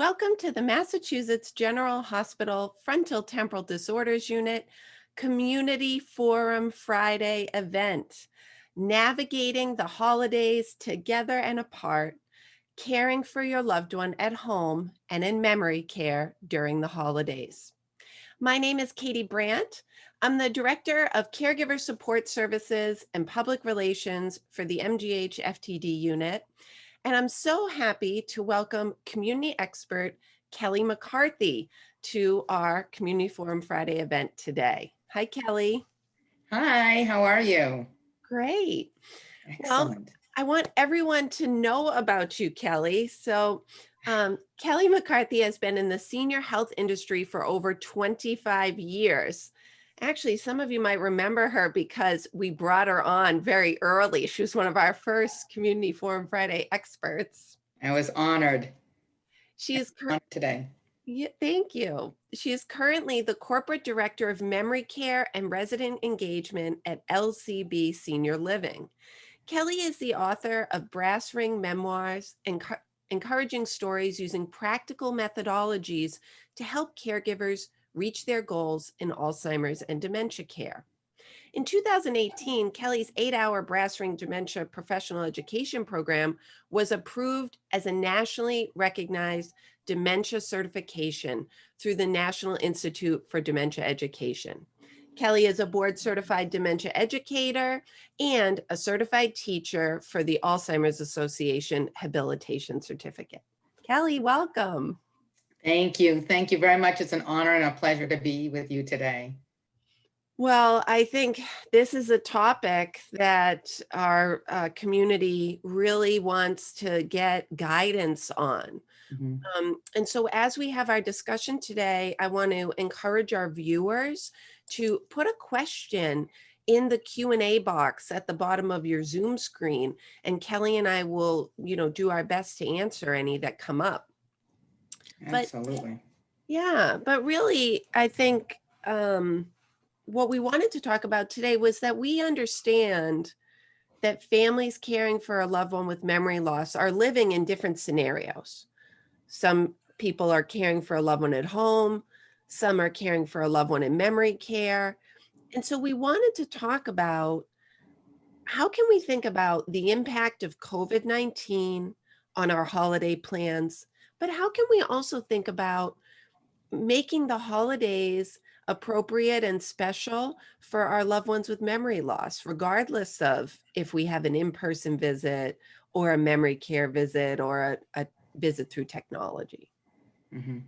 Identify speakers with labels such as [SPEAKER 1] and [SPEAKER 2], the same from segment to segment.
[SPEAKER 1] Welcome to the Massachusetts General Hospital Frontal Temporal Disorders Unit Community Forum Friday event, navigating the holidays together and apart, caring for your loved one at home and in memory care during the holidays. My name is Katie Brandt. I'm the Director of Caregiver Support Services and Public Relations for the MGH FTD unit. And I'm so happy to welcome community expert Kelly McCarthy to our Community Forum Friday event today. Hi, Kelly.
[SPEAKER 2] Hi, how are you?
[SPEAKER 1] Great. Well,
[SPEAKER 2] Excellent.
[SPEAKER 1] I want everyone to know about you, Kelly. Kelly McCarthy has been in the senior health industry for over 25 years. Actually, some of you might remember her because we brought her on very early. She was one of our first Community Forum Friday experts.
[SPEAKER 2] I was honored
[SPEAKER 1] She is
[SPEAKER 2] today.
[SPEAKER 1] Yeah, thank you. She is currently the Corporate Director of Memory Care and Resident Engagement at LCB Senior Living. Kelly is the author of Brass Ring Memoirs, encouraging stories using practical methodologies to help caregivers reach their goals in Alzheimer's and dementia care. In 2018, Kelly's 8-hour Brass Ring Dementia Professional Education Program was approved as a nationally recognized dementia certification through the National Institute for Dementia Education. Kelly is a board certified dementia educator and a certified teacher for the Alzheimer's Association Habilitation Certificate. Kelly, welcome.
[SPEAKER 2] Thank you. Thank you very much. It's an honor and a pleasure to be with you today.
[SPEAKER 1] Well, I think this is a topic that our community really wants to get guidance on.
[SPEAKER 2] Mhm.
[SPEAKER 1] And so as we have our discussion today, I want to encourage our viewers to put a question in the Q&A box at the bottom of your Zoom screen, and Kelly and I will, do our best to answer any that come up.
[SPEAKER 2] Absolutely.
[SPEAKER 1] But really, I think what we wanted to talk about today was that we understand that families caring for a loved one with memory loss are living in different scenarios. Some people are caring for a loved one at home, some are caring for a loved one in memory care. And so we wanted to talk about how can we think about the impact of COVID-19 on our holiday plans, but how can we also think about making the holidays appropriate and special for our loved ones with memory loss, regardless of if we have an in-person visit or a memory care visit or a visit through technology.
[SPEAKER 2] Mm-hmm.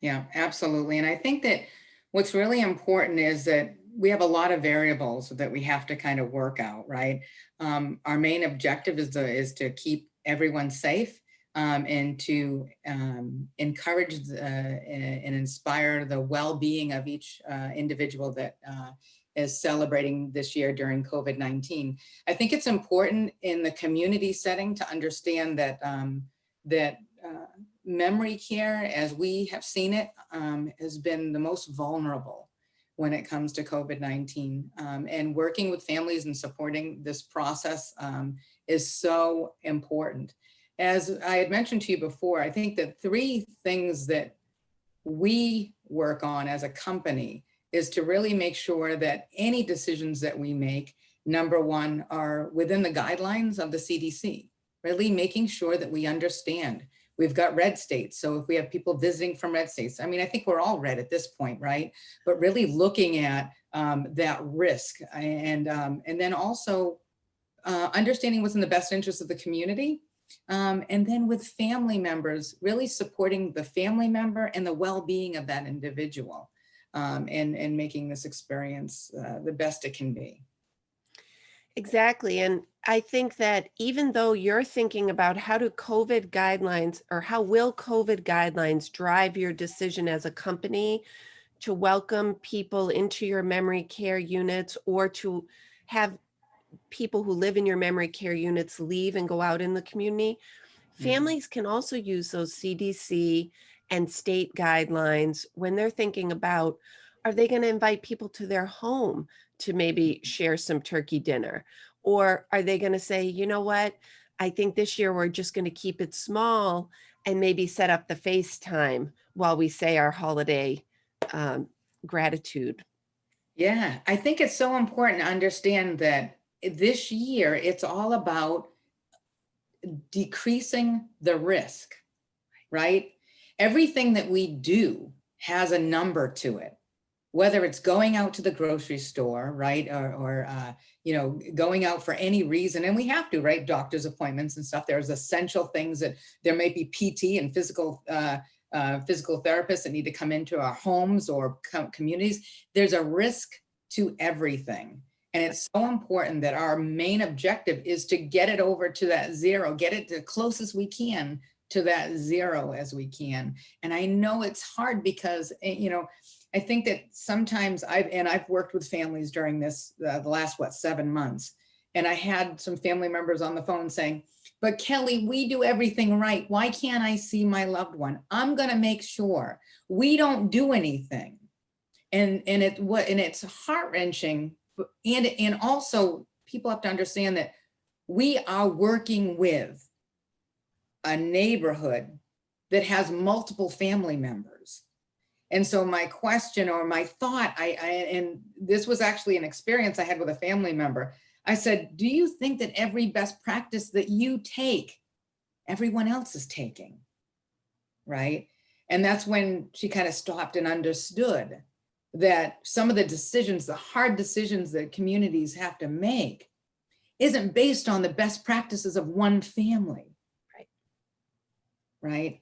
[SPEAKER 2] Yeah, absolutely. And I think that what's really important is that we have a lot of variables that we have to kind of work out, right? Our main objective is to keep everyone safe, and to encourage and inspire the well-being of each individual that is celebrating this year during COVID-19. I think it's important in the community setting to understand that memory care, as we have seen it, has been the most vulnerable when it comes to COVID-19. And working with families and supporting this process is so important. As I had mentioned to you before, I think that three things that we work on as a company is to really make sure that any decisions that we make, number one, are within the guidelines of the CDC, really making sure that we understand. We've got red states. So if we have people visiting from red states, I mean, I think we're all red at this point, right? But really looking at that risk and then also understanding what's in the best interest of the community. And then with family members, really supporting the family member and the well-being of that individual, and making this experience the best it can be.
[SPEAKER 1] Exactly. And I think that even though you're thinking about how will COVID guidelines drive your decision as a company to welcome people into your memory care units or to have people who live in your memory care units leave and go out in the community, families can also use those CDC and state guidelines when they're thinking about, are they going to invite people to their home to maybe share some turkey dinner? Or are they going to say, you know what, I think this year we're just going to keep it small and maybe set up the FaceTime while we say our holiday um, gratitude.
[SPEAKER 2] Yeah, I think it's so important to understand that this year it's all about decreasing the risk, right? Everything that we do has a number to it, whether it's going out to the grocery store, right? Or going out for any reason. And we have to, right? Doctor's appointments and stuff. There's essential things that there may be PT and physical therapists that need to come into our homes or communities. There's a risk to everything. And it's so important that our main objective is to get it over to that zero, get it the closest we can to that zero as we can. And I know it's hard because, I think that sometimes I've worked with families during this, the last, 7 months. And I had some family members on the phone saying, but Kelly, we do everything right. Why can't I see my loved one? I'm going to make sure we don't do anything. And it's heart wrenching. And also people have to understand that we are working with a neighborhood that has multiple family members. And so my question or my thought, and this was actually an experience I had with a family member. I said, do you think that every best practice that you take, everyone else is taking? Right? And that's when she kind of stopped and understood that some of the decisions, the hard decisions that communities have to make, isn't based on the best practices of one family. Right?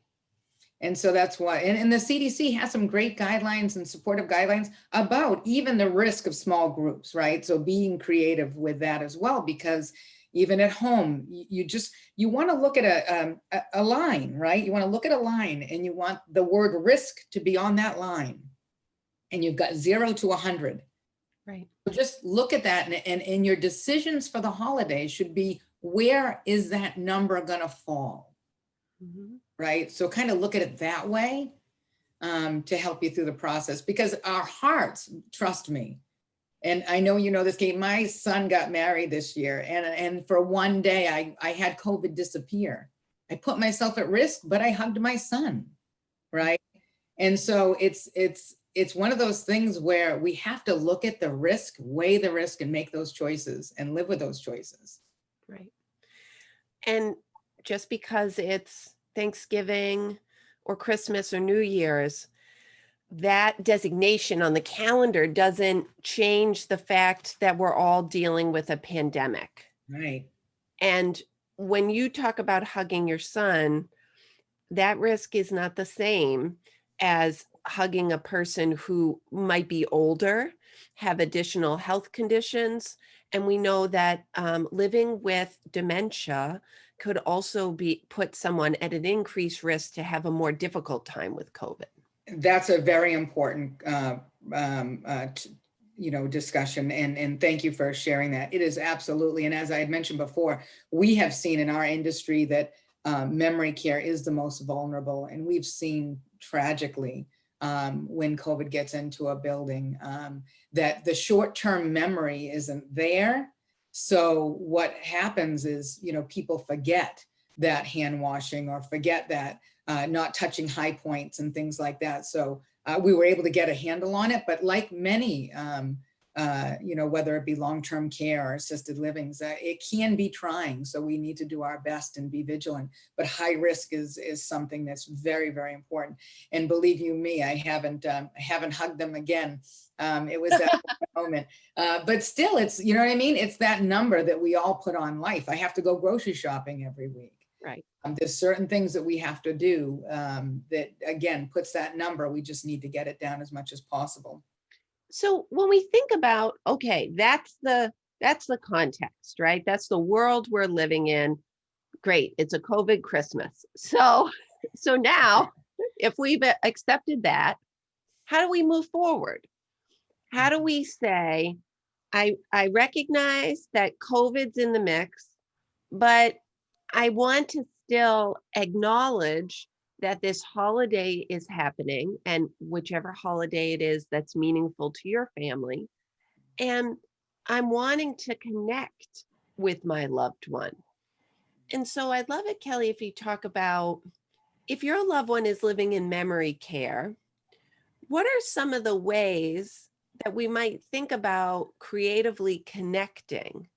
[SPEAKER 2] And so that's why, and the CDC has some great guidelines and supportive guidelines about even the risk of small groups, right? So being creative with that as well, because even at home, you want to look at a line, right? You want to look at a line and you want the word risk to be on that line. And you've got 0 to 100.
[SPEAKER 1] Right.
[SPEAKER 2] So just look at that, and your decisions for the holidays should be, where is that number going to fall?
[SPEAKER 1] Mm-hmm.
[SPEAKER 2] Right? So kind of look at it that way to help you through the process, because our hearts, trust me, and I know you know this, Kate, my son got married this year, and for one day I had COVID disappear. I put myself at risk, but I hugged my son, right? And so it's one of those things where we have to look at the risk, weigh the risk, and make those choices and live with those choices.
[SPEAKER 1] Right. And just because it's Thanksgiving or Christmas or New Year's, that designation on the calendar doesn't change the fact that we're all dealing with a pandemic.
[SPEAKER 2] Right.
[SPEAKER 1] And when you talk about hugging your son, that risk is not the same as hugging a person who might be older, have additional health conditions. And we know that living with dementia could also put someone at an increased risk to have a more difficult time with COVID.
[SPEAKER 2] That's a very important discussion, and thank you for sharing that. It is absolutely, and as I had mentioned before, we have seen in our industry that memory care is the most vulnerable, and we've seen tragically when COVID gets into a building that the short-term memory isn't there. So what happens is, people forget that hand washing, or forget that not touching high points and things like that. So we were able to get a handle on it, but like many, whether it be long-term care or assisted livings, it can be trying. So we need to do our best and be vigilant, but high risk is something that's very, very important. And believe you me, I haven't hugged them again. It was that moment, but still, it's, you know what I mean? It's that number that we all put on life. I have to go grocery shopping every week.
[SPEAKER 1] Right.
[SPEAKER 2] There's certain things that we have to do that, again, puts that number. We just need to get it down as much as possible.
[SPEAKER 1] So when we think about, okay, that's the context, right? That's the world we're living in. Great. It's a COVID Christmas. So now if we've accepted that, how do we move forward? How do we say, I recognize that COVID's in the mix, but I want to still acknowledge that this holiday is happening, and whichever holiday it is that's meaningful to your family. And I'm wanting to connect with my loved one. And so I'd love it, Kelly, if you talk about if your loved one is living in memory care, what are some of the ways that we might think about creatively connecting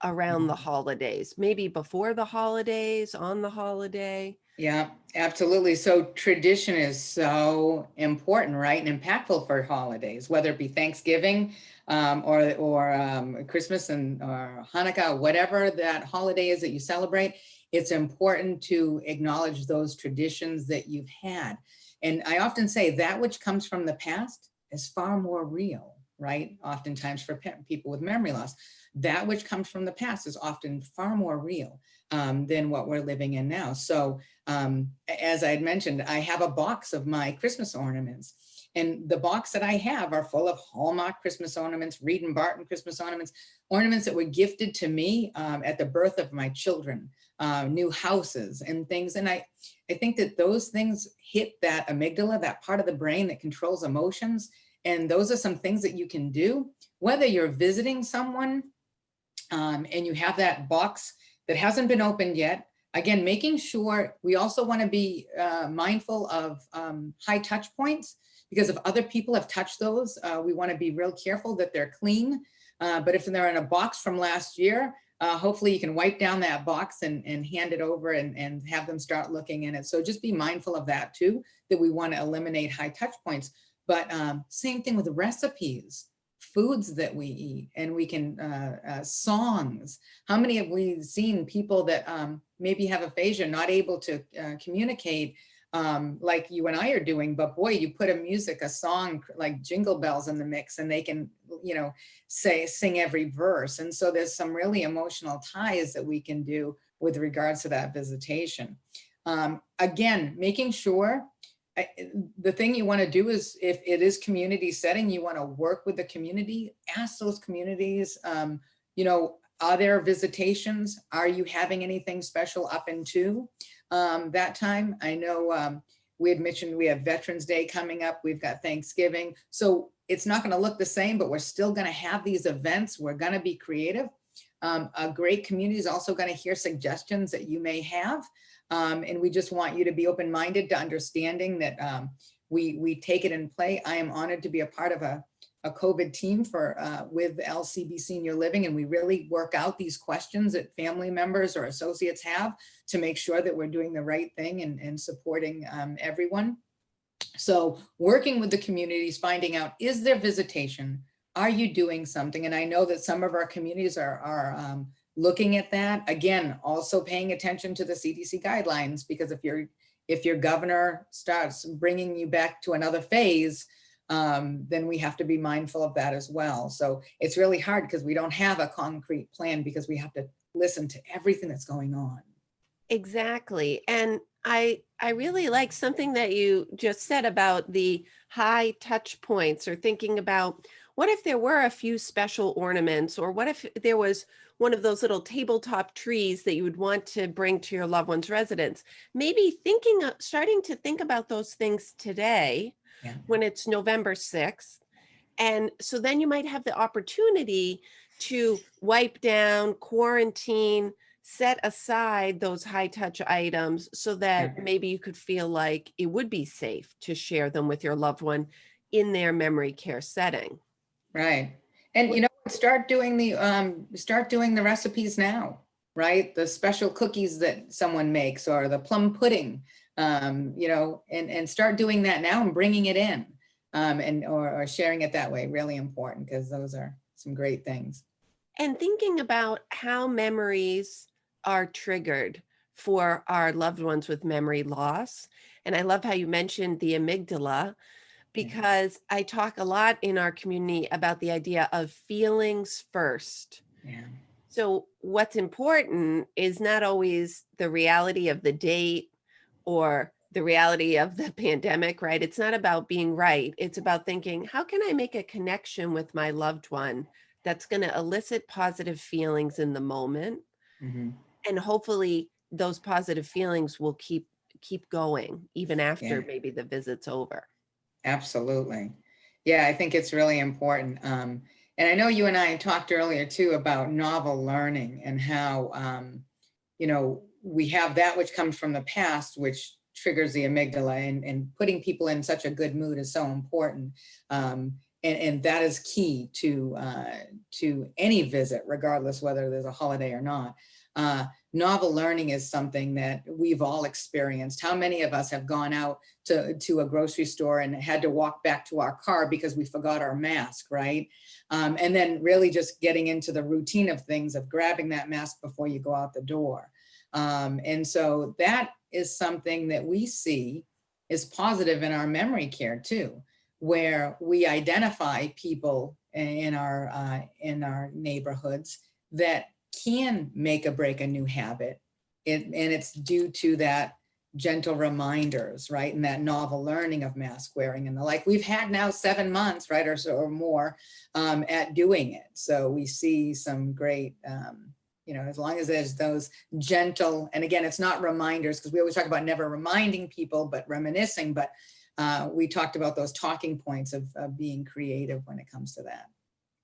[SPEAKER 1] around the holidays? Maybe before the holidays, on the holiday?
[SPEAKER 2] Yeah, absolutely. So tradition is so important, right? And impactful for holidays, whether it be Thanksgiving or Christmas and or Hanukkah, whatever that holiday is that you celebrate. It's important to acknowledge those traditions that you've had. And I often say that which comes from the past is far more real, right? Oftentimes for people with memory loss, that which comes from the past is often far more real than what we're living in now. So as I had mentioned, I have a box of my Christmas ornaments. And the box that I have are full of Hallmark Christmas ornaments, Reed and Barton Christmas ornaments, ornaments that were gifted to me at the birth of my children, new houses and things. And I think that those things hit that amygdala, that part of the brain that controls emotions. And those are some things that you can do, whether you're visiting someone and you have that box that hasn't been opened yet. Again, making sure we also want to be mindful of high touch points, because if other people have touched those, we want to be real careful that they're clean. But if they're in a box from last year, hopefully you can wipe down that box and hand it over and have them start looking in it. So just be mindful of that too, that we want to eliminate high touch points. But same thing with recipes, foods that we eat, and we can songs. How many have we seen people that maybe have aphasia, not able to communicate like you and I are doing, but boy, you put a song like Jingle Bells in the mix and they can, sing every verse. And so there's some really emotional ties that we can do with regards to that visitation. Again, making sure the thing you want to do is, if it is community setting, you want to work with the community, ask those communities, are there visitations? Are you having anything special up into that time? I know we had mentioned we have Veterans Day coming up. We've got Thanksgiving. So it's not going to look the same, but we're still going to have these events. We're going to be creative. A great community is also going to hear suggestions that you may have. And we just want you to be open-minded to understanding that we take it in play. I am honored to be a part of a COVID team with LCB Senior Living, and we really work out these questions that family members or associates have to make sure that we're doing the right thing and supporting everyone. So working with the communities, finding out, is there visitation? Are you doing something? And I know that some of our communities are looking at that. Again, also paying attention to the CDC guidelines, because if your governor starts bringing you back to another phase, then we have to be mindful of that as well. So it's really hard because we don't have a concrete plan, because we have to listen to everything that's going on.
[SPEAKER 1] Exactly. And I really like something that you just said about the high touch points, or thinking about what if there were a few special ornaments, or what if there was one of those little tabletop trees that you would want to bring to your loved one's residence. Maybe starting to think about those things today,
[SPEAKER 2] Yeah.
[SPEAKER 1] when it's November 6th. And so then you might have the opportunity to wipe down, quarantine, set aside those high touch items so that maybe you could feel like it would be safe to share them with your loved one in their memory care setting.
[SPEAKER 2] Right. And start doing the recipes now, right? The special cookies that someone makes, or the plum pudding, and start doing that now and bringing it in, or sharing it that way. Really important, because those are some great things.
[SPEAKER 1] And thinking about how memories are triggered for our loved ones with memory loss. And I love how you mentioned the amygdala, because I talk a lot in our community about the idea of feelings first.
[SPEAKER 2] Yeah.
[SPEAKER 1] So what's important is not always the reality of the date or the reality of the pandemic, right? It's not about being right. It's about thinking, how can I make a connection with my loved one that's going to elicit positive feelings in the moment?
[SPEAKER 2] Mm-hmm.
[SPEAKER 1] And hopefully those positive feelings will keep going even after
[SPEAKER 2] Yeah.
[SPEAKER 1] maybe the visit's over.
[SPEAKER 2] Absolutely. Yeah, I think it's really important. And I know you and I talked earlier too about novel learning, and how we have that which comes from the past, which triggers the amygdala, and putting people in such a good mood is so important. And that is key to any visit, regardless whether there's a holiday or not. Novel learning is something that we've all experienced. How many of us have gone out to a grocery store and had to walk back to our car because we forgot our mask, right? And then really just getting into the routine of things, of grabbing that mask before you go out the door. And so that is something that we see is positive in our memory care too, where we identify people in our neighborhoods that can make or break a new habit. And it's due to that gentle reminders, right? And that novel learning of mask wearing and the like. We've had now 7 months, right, or so or more at doing it. So we see some great, as long as there's those gentle, and again, it's not reminders, because we always talk about never reminding people, but reminiscing. But we talked about those talking points of being creative when it comes to that.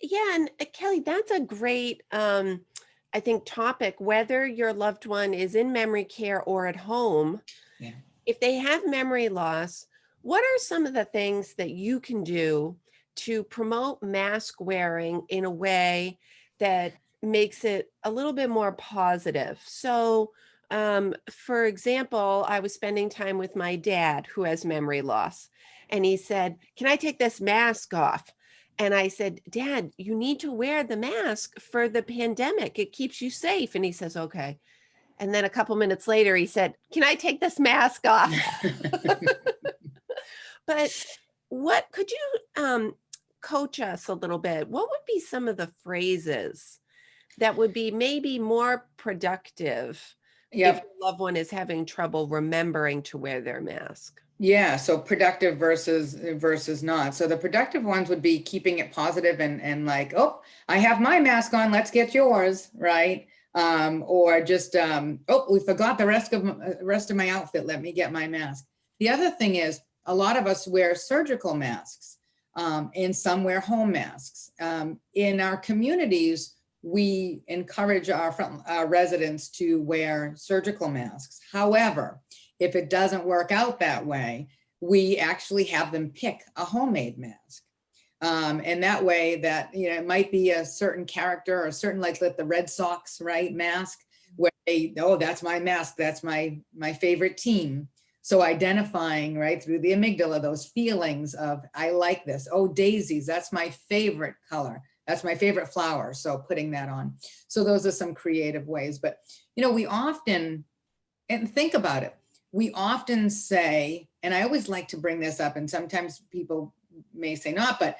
[SPEAKER 1] Yeah, and Kelly, that's a great, I think, topic, whether your loved one is in memory care or at home.
[SPEAKER 2] Yeah.
[SPEAKER 1] If they have memory loss, what are some of the things that you can do to promote mask wearing in a way that makes it a little bit more positive? So, for example, I was spending time with my dad who has memory loss, and he said, "Can I take this mask off?" And I said, "Dad, you need to wear the mask for the pandemic. It keeps you safe." And he says, "Okay." And then a couple minutes later, he said, "Can I take this mask off?" But what could you coach us a little bit? What would be some of the phrases that would be maybe more productive if
[SPEAKER 2] Yep.
[SPEAKER 1] your loved one is having trouble remembering to wear their mask?
[SPEAKER 2] Yeah, so productive versus not. So the productive ones would be keeping it positive and like, oh, I have my mask on, let's get yours, right? Or just oh, we forgot the rest of my outfit, let me get my mask. The other thing is, a lot of us wear surgical masks, and some wear home masks. In our communities, we encourage our residents to wear surgical masks. However, if it doesn't work out that way, we actually have them pick a homemade mask. And that way that, it might be a certain character or a certain, like the Red Sox, right, mask, where they, oh, that's my mask, that's my favorite team. So identifying, right, through the amygdala, those feelings of, I like this, oh, daisies, that's my favorite color, that's my favorite flower, so putting that on. So those are some creative ways. But, we often, and think about it, we often say, and I always like to bring this up, and sometimes people may say not, but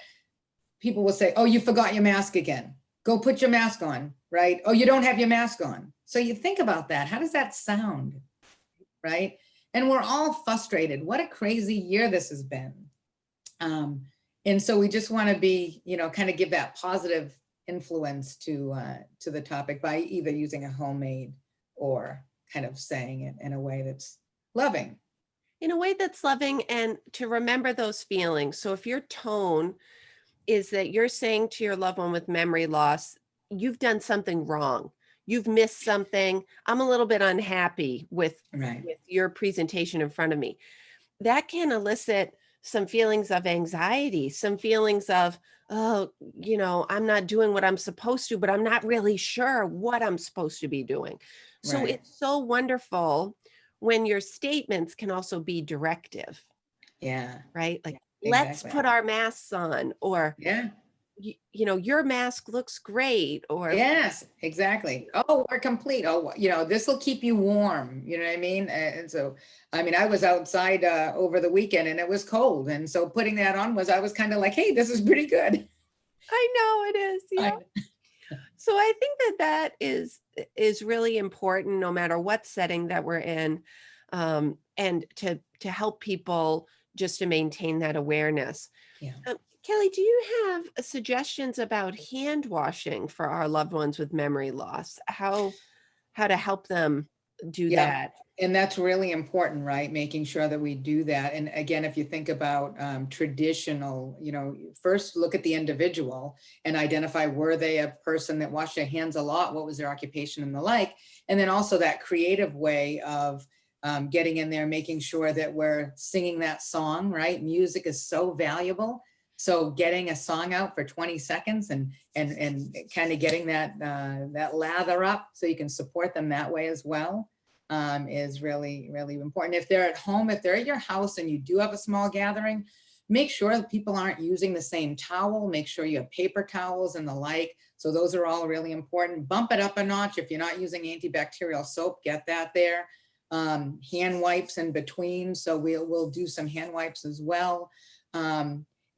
[SPEAKER 2] people will say, oh, you forgot your mask again. Go put your mask on, right? Oh, you don't have your mask on. So you think about that. How does that sound, right? And we're all frustrated. What a crazy year this has been. And so we just want to be, kind of give that positive influence to the topic by either using a homemade or kind of saying it in a way that's loving.
[SPEAKER 1] In a way that's loving, and to remember those feelings. So if your tone is that you're saying to your loved one with memory loss, you've done something wrong, you've missed something, I'm a little bit unhappy with
[SPEAKER 2] Right.
[SPEAKER 1] your presentation in front of me, that can elicit some feelings of anxiety, some feelings of, oh, I'm not doing what I'm supposed to, but I'm not really sure what I'm supposed to be doing. So
[SPEAKER 2] Right.
[SPEAKER 1] it's so wonderful when your statements can also be directive,
[SPEAKER 2] Yeah.
[SPEAKER 1] right? Like, let's
[SPEAKER 2] Exactly.
[SPEAKER 1] put our masks on, or,
[SPEAKER 2] Yeah.
[SPEAKER 1] your mask looks great, or,
[SPEAKER 2] Yes, exactly. Oh, we're complete. Oh, this will keep you warm. You know what I mean? And so, I mean, I was outside over the weekend and it was cold. And so putting that on I was kind of like, hey, this is pretty good.
[SPEAKER 1] I know it is. Yeah.
[SPEAKER 2] I,
[SPEAKER 1] So I think that is really important, no matter what setting that we're in, and to help people just to maintain that awareness.
[SPEAKER 2] yeah.
[SPEAKER 1] Kelly, do you have suggestions about hand washing for our loved ones with memory loss? How to help them do
[SPEAKER 2] Yep.
[SPEAKER 1] that?
[SPEAKER 2] And that's really important, right? Making sure that we do that. And again, if you think about traditional, first look at the individual and identify, were they a person that washed their hands a lot? What was their occupation and the like? And then also that creative way of getting in there, making sure that we're singing that song, right? Music is so valuable. So getting a song out for 20 seconds and kind of getting that lather up so you can support them that way as well, is really, really important. If they're at home, if they're at your house and you do have a small gathering, make sure that people aren't using the same towel. Make sure you have paper towels and the like. So those are all really important. Bump it up a notch. If you're not using antibacterial soap, get that there. Hand wipes in between. So we'll do some hand wipes as well.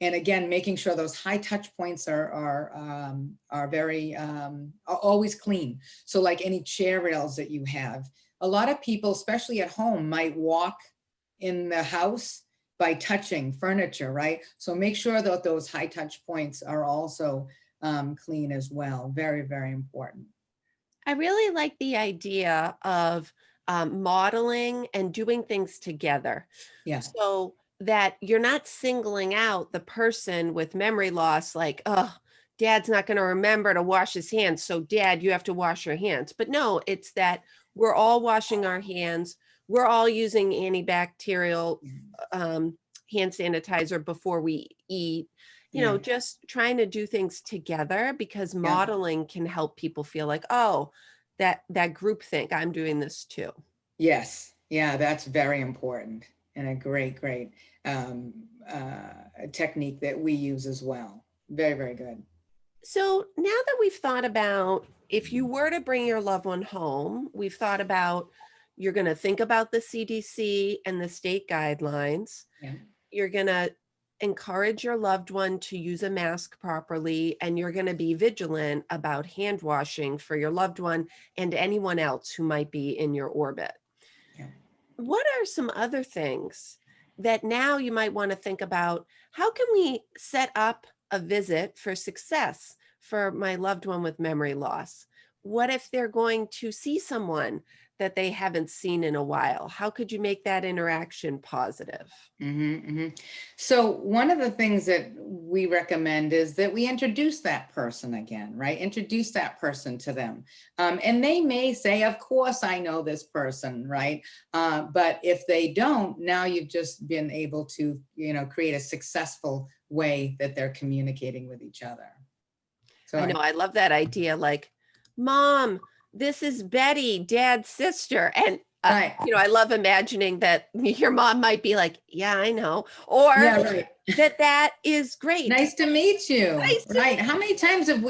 [SPEAKER 2] And again, making sure those high touch points are very, are always clean. So like any chair rails that you have, a lot of people, especially at home, might walk in the house by touching furniture, right? So make sure that those high touch points are also clean as well. Very, very important.
[SPEAKER 1] I really like the idea of modeling and doing things together,
[SPEAKER 2] Yeah,
[SPEAKER 1] so that you're not singling out the person with memory loss, like, oh, dad's not going to remember to wash his hands. So, dad, you have to wash your hands. But no, it's that we're all washing our hands. We're all using antibacterial um, hand sanitizer before we eat.
[SPEAKER 2] yeah,
[SPEAKER 1] Just trying to do things together, because
[SPEAKER 2] yeah.
[SPEAKER 1] modeling can help people feel like, oh, that group think I'm doing this too.
[SPEAKER 2] Yes, yeah, that's very important and a great, great um, technique that we use as well. Very, very good.
[SPEAKER 1] So now that we've thought about, if you were to bring your loved one home, we've thought about, you're going to think about the CDC and the state guidelines.
[SPEAKER 2] Yeah,
[SPEAKER 1] You're going to encourage your loved one to use a mask properly, and you're going to be vigilant about hand washing for your loved one and anyone else who might be in your orbit.
[SPEAKER 2] yeah.
[SPEAKER 1] What are some other things that now you might want to think about? How can we set up a visit for success for my loved one with memory loss? What if they're going to see someone that they haven't seen in a while? How could you make that interaction positive?
[SPEAKER 2] So one of the things that we recommend is that we introduce that person again, right? Introduce that person to them. And they may say, of course, I know this person, right? But if they don't, now you've just been able to, create a successful way that they're communicating with each other. So
[SPEAKER 1] I know, I love that idea. Like, Mom, this is Betty, Dad's sister. And,
[SPEAKER 2] right.
[SPEAKER 1] I love imagining that your mom might be like, yeah, I know. Or
[SPEAKER 2] Yeah, right.
[SPEAKER 1] that is great.
[SPEAKER 2] Nice to meet you.
[SPEAKER 1] Nice to
[SPEAKER 2] Right.
[SPEAKER 1] meet.
[SPEAKER 2] How many times have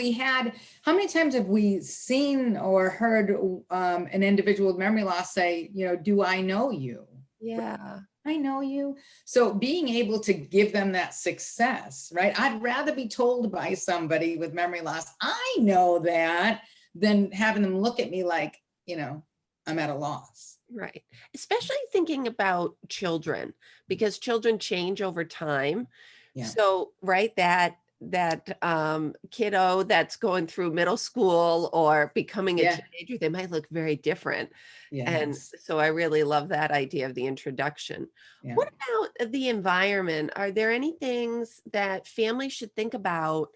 [SPEAKER 2] we seen or heard an individual with memory loss say, do I know you?
[SPEAKER 1] Yeah.
[SPEAKER 2] I know you. So being able to give them that success, right? I'd rather be told by somebody with memory loss, I know that, than having them look at me like, I'm at a loss.
[SPEAKER 1] Right. Especially thinking about children, because children change over time.
[SPEAKER 2] Yeah.
[SPEAKER 1] So, right, that kiddo that's going through middle school or becoming a
[SPEAKER 2] Yeah.
[SPEAKER 1] teenager, they might look very different. And
[SPEAKER 2] Yes.
[SPEAKER 1] so I really love that idea of the introduction.
[SPEAKER 2] Yeah.
[SPEAKER 1] What about the environment? Are there any things that families should think about?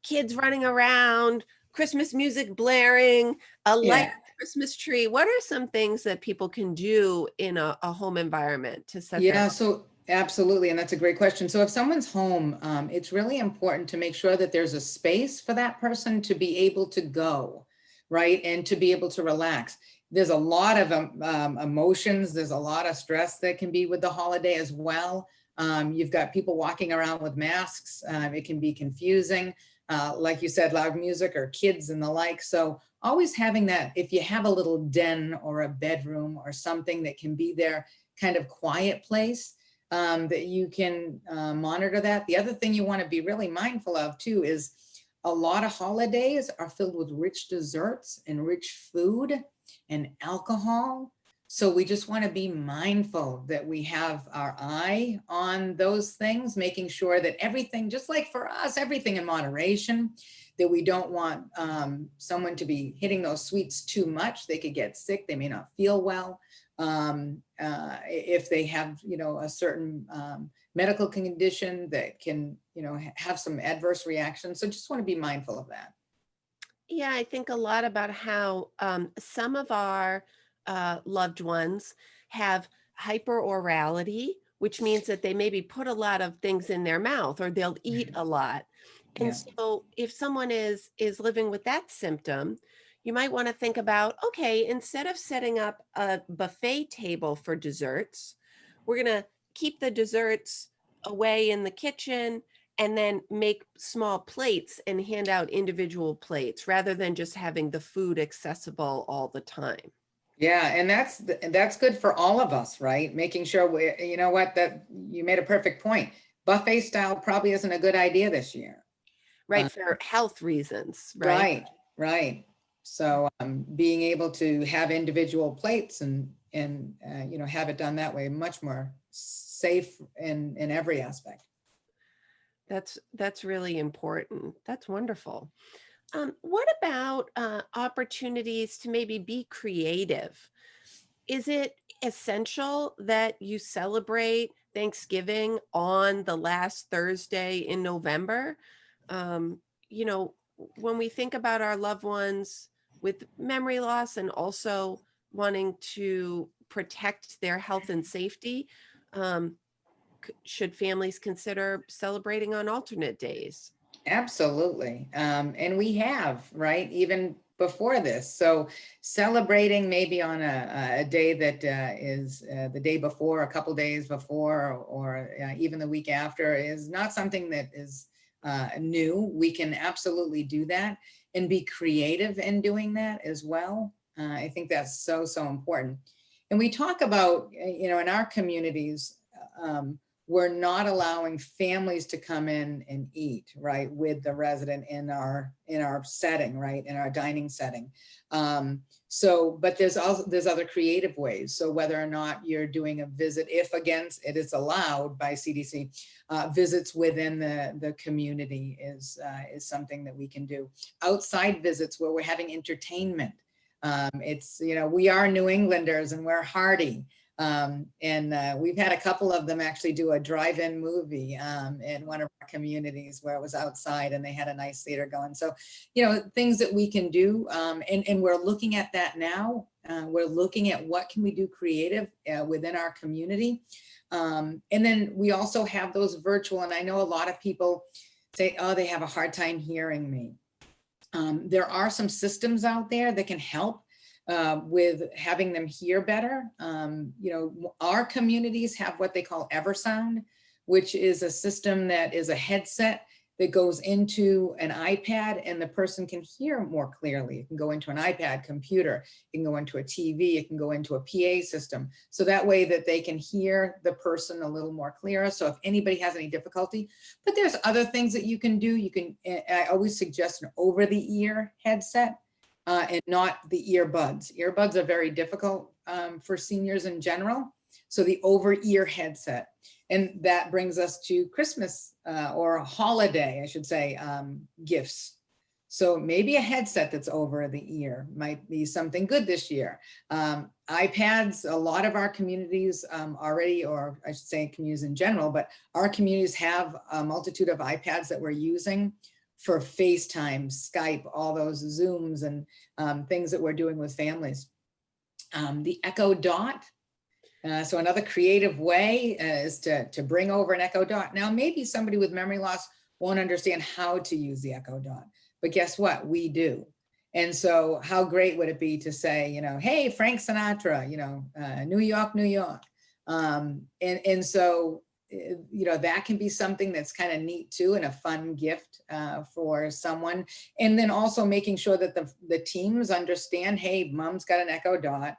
[SPEAKER 1] Kids running around, Christmas music blaring, a light
[SPEAKER 2] Yeah.
[SPEAKER 1] Christmas tree. What are some things that people can do in a home environment to set their
[SPEAKER 2] Yeah, so absolutely. And that's a great question. So if someone's home, it's really important to make sure that there's a space for that person to be able to go, right? And to be able to relax. There's a lot of emotions. There's a lot of stress that can be with the holiday as well. You've got people walking around with masks. It can be confusing. Like you said, loud music or kids and the like. So always having that, if you have a little den or a bedroom or something that can be there, kind of quiet place, that you can monitor that. The other thing you want to be really mindful of too is a lot of holidays are filled with rich desserts and rich food and alcohol. So we just want to be mindful that we have our eye on those things, making sure that everything, just like for us, everything in moderation, that we don't want someone to be hitting those sweets too much. They could get sick. They may not feel well. If they have, a certain medical condition that can, have some adverse reactions. So just want to be mindful of that.
[SPEAKER 1] Yeah, I think a lot about how some of our loved ones have hyperorality, which means that they maybe put a lot of things in their mouth or they'll eat
[SPEAKER 2] Right.
[SPEAKER 1] a lot. And
[SPEAKER 2] Yeah.
[SPEAKER 1] so if someone is living with that symptom, you might want to think about, okay, instead of setting up a buffet table for desserts, we're going to keep the desserts away in the kitchen and then make small plates and hand out individual plates rather than just having the food accessible all the time.
[SPEAKER 2] Yeah, and that's good for all of us, right? Making sure you know what, that you made a perfect point. Buffet style probably isn't a good idea this year.
[SPEAKER 1] Right, for health reasons, right?
[SPEAKER 2] Right, right. So being able to have individual plates and have it done that way, much more safe in every aspect.
[SPEAKER 1] That's really important. That's wonderful. What about opportunities to maybe be creative? Is it essential that you celebrate Thanksgiving on the last Thursday in November? Um, you know, when we think about our loved ones with memory loss and also wanting to protect their health and safety, um, should families consider celebrating on alternate days?
[SPEAKER 2] Absolutely. And we have, right, even before this. So celebrating maybe on a day that is the day before, a couple days before, or even the week after is not something that is new. We can absolutely do that and be creative in doing that as well. I think that's so, so important. And we talk about, in our communities, um, we're not allowing families to come in and eat, right, with the resident in our setting, right, in our dining setting. But there's other creative ways. So whether or not you're doing a visit, if again it is allowed by CDC, visits within the community is something that we can do. Outside visits where we're having entertainment. It's, we are New Englanders and we're hardy. And we've had a couple of them actually do a drive-in movie in one of our communities where it was outside and they had a nice theater going. So, things that we can do. And we're looking at that now. We're looking at what can we do creative within our community. And then we also have those virtual, and I know a lot of people say, oh, they have a hard time hearing me. There are some systems out there that can help with having them hear better. Our communities have what they call Eversound, which is a system that is a headset that goes into an iPad and the person can hear more clearly. It can go into an iPad computer, it can go into a TV, it can go into a PA system. So that way that they can hear the person a little more clearer. So if anybody has any difficulty, but there's other things that you can do. I always suggest an over the ear headset and not the earbuds. Earbuds are very difficult for seniors in general. So the over ear headset. And that brings us to Christmas or holiday, I should say, gifts. So maybe a headset that's over the ear might be something good this year. iPads, a lot of our communities already, or I should say communities in general, but our communities have a multitude of iPads that we're using for FaceTime, Skype, all those Zooms and things that we're doing with families. The Echo Dot. So another creative way is to bring over an Echo Dot. Now, maybe somebody with memory loss won't understand how to use the Echo Dot, but guess what? We do. And so how great would it be to say, hey, Frank Sinatra, New York, New York. So that can be something that's kind of neat too, and a fun gift for someone. And then also making sure that the teams understand, hey, mom's got an Echo Dot.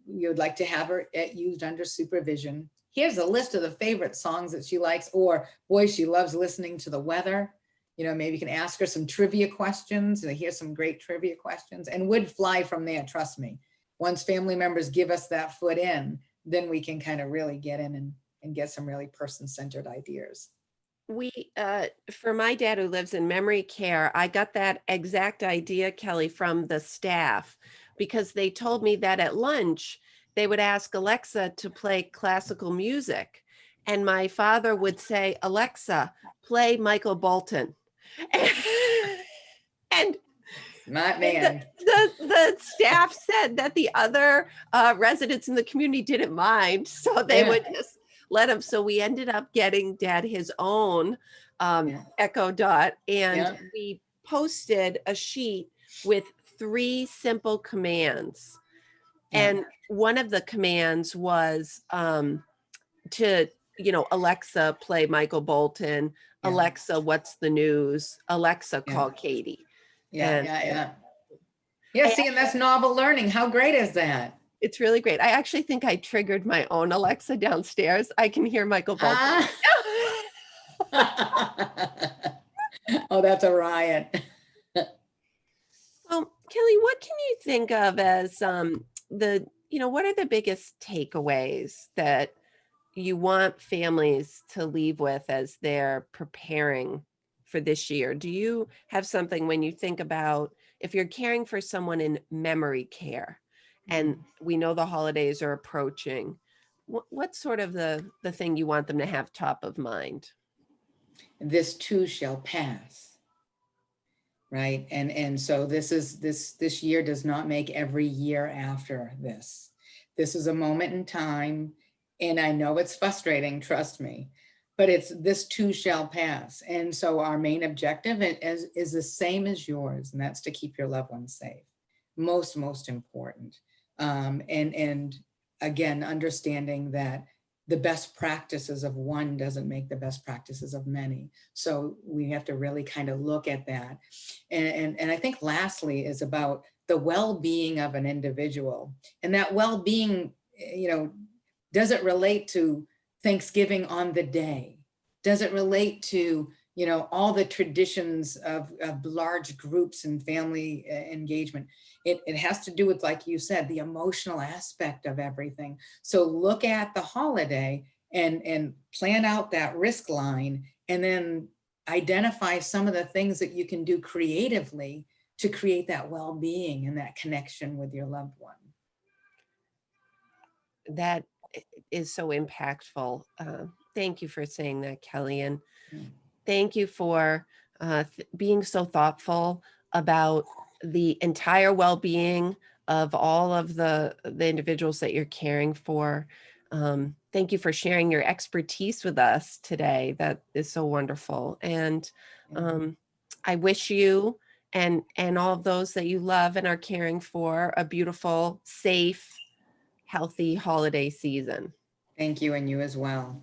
[SPEAKER 2] You'd like to have her used under supervision. Here's a list of the favorite songs that she likes, or boy, she loves listening to the weather. Maybe you can ask her some trivia questions. Here's some great trivia questions and would fly from there, trust me. once family members give us that foot in, then we can kind of really get in and get some really person-centered ideas.
[SPEAKER 1] For my dad who lives in memory care, I got that exact idea, Kelly, from the staff because they told me that at lunch they would ask Alexa to play classical music. And my father would say, Alexa, play Michael Bolton. And
[SPEAKER 2] Smart
[SPEAKER 1] and
[SPEAKER 2] man.
[SPEAKER 1] the staff said that the other residents in the community didn't mind, so they
[SPEAKER 2] Yeah,
[SPEAKER 1] would just let him. So we ended up getting Dad his own
[SPEAKER 2] yeah,
[SPEAKER 1] Echo Dot, and
[SPEAKER 2] yeah,
[SPEAKER 1] we posted a sheet with 3 simple commands.
[SPEAKER 2] yeah,
[SPEAKER 1] And one of the commands was to, Alexa, play Michael Bolton.
[SPEAKER 2] yeah,
[SPEAKER 1] Alexa, what's the news? Alexa,
[SPEAKER 2] yeah,
[SPEAKER 1] call Katie.
[SPEAKER 2] yeah,
[SPEAKER 1] And
[SPEAKER 2] yeah, yeah. Yeah,
[SPEAKER 1] I
[SPEAKER 2] see, and that's novel learning. How great is that?
[SPEAKER 1] It's really great. I actually think I triggered my own Alexa downstairs. I can hear Michael Bolton.
[SPEAKER 2] Ah. Oh, that's a riot.
[SPEAKER 1] Kelly, what can you think of as what are the biggest takeaways that you want families to leave with as they're preparing for this year? Do you have something when you think about if you're caring for someone in memory care and we know the holidays are approaching, what's sort of the thing you want them to have top of mind?
[SPEAKER 2] This too shall pass, right? And so this year does not make every year after this. This is a moment in time, and I know it's frustrating, trust me, but it's this too shall pass. And so our main objective is the same as yours, and that's to keep your loved ones safe. Most important. And again, understanding that the best practices of one doesn't make the best practices of many. So we have to really kind of look at that. And I think lastly is about the well-being of an individual. And that well-being, does it relate to Thanksgiving on the day? Does it relate to, all the traditions of large groups and family engagement? It has to do with, like you said, the emotional aspect of everything. So look at the holiday and plan out that risk line, and then identify some of the things that you can do creatively to create that well-being and that connection with your loved one.
[SPEAKER 1] That is so impactful. Thank you for saying that, Kelly. And
[SPEAKER 2] Mm.
[SPEAKER 1] thank you for being so thoughtful about the entire well-being of all of the individuals that you're caring for. Thank you for sharing your expertise with us today. That is so wonderful. And um, I wish you and all of those that you love and are caring for a beautiful, safe, healthy holiday season.
[SPEAKER 2] Thank you, and you as well.